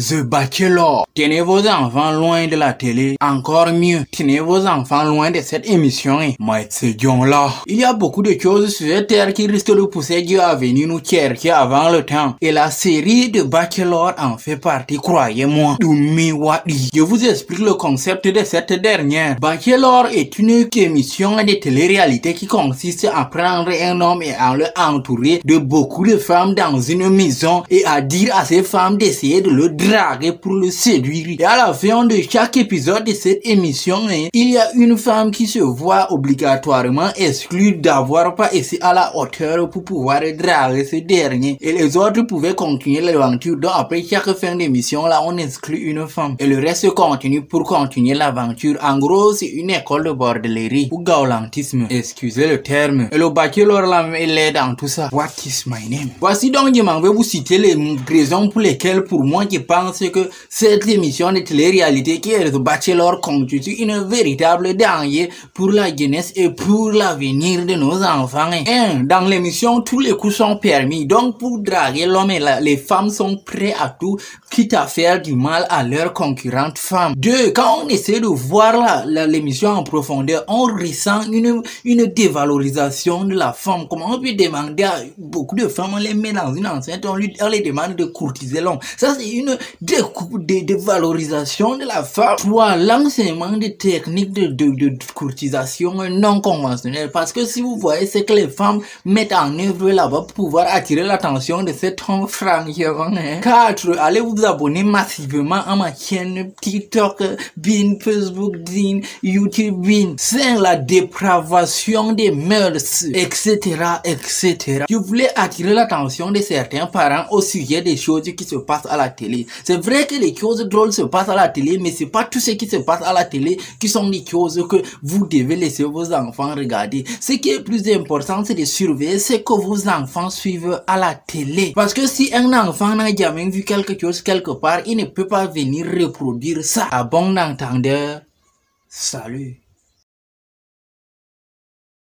The Bachelor. Tenez vos enfants loin de la télé. Encore mieux, tenez vos enfants loin de cette émission. Là. Il y a beaucoup de choses sur cette terre qui risquent de pousser Dieu à venir nous chercher avant le temps. Et la série de Bachelor en fait partie, croyez-moi. Je vous explique le concept de cette dernière. Bachelor est une émission de télé-réalité qui consiste à prendre un homme et à le entourer de beaucoup de femmes dans une maison et à dire à ces femmes d'essayer de le draguer pour le séduire. Et à la fin de chaque épisode de cette émission, il y a une femme qui se voit obligatoirement exclue d'avoir pas essayé à la hauteur pour pouvoir draguer ce dernier. Et les autres pouvaient continuer l'aventure. Donc après chaque fin d'émission, là, on exclut une femme. Et le reste continue pour continuer l'aventure. En gros, c'est une école de bordellerie ou galantisme. Excusez le terme. Et le bachelor là, il est dans tout ça. What is my name? Voici donc, je m'en vais vous citer les raisons pour lesquelles, pour moi, je pense que cette émission de télé-réalité qui est The Bachelor constitue une véritable danger pour la jeunesse et pour l'avenir de nos enfants. 1. Dans l'émission, tous les coups sont permis. Donc, pour draguer l'homme et les femmes sont prêts à tout, quitte à faire du mal à leurs concurrentes femmes. 2. Quand on essaie de voir l'émission en profondeur, on ressent une dévalorisation de la femme. Comment on peut demander à beaucoup de femmes, on les met dans une enceinte, on les demande de courtiser l'homme. Ça, c'est une dévalorisation de la femme. 3. L'enseignement des techniques de courtisation non conventionnelles. Parce que si vous voyez ce que les femmes mettent en œuvre là-bas pour pouvoir attirer l'attention de cet homme franchement. 4. Allez vous abonner massivement à ma chaîne TikTok, Bin, Facebook, Bin, YouTube, Bin. 5. La dépravation des mœurs, etc., etc. Je voulais attirer l'attention de certains parents au sujet des choses qui se passent à la télé. C'est vrai que les choses drôles se passent à la télé, mais c'est pas tout ce qui se passe à la télé qui sont des choses que vous devez laisser vos enfants regarder. Ce qui est plus important, c'est de surveiller ce que vos enfants suivent à la télé. Parce que si un enfant n'a jamais vu quelque chose quelque part, il ne peut pas venir reproduire ça. À bon entendeur, salut.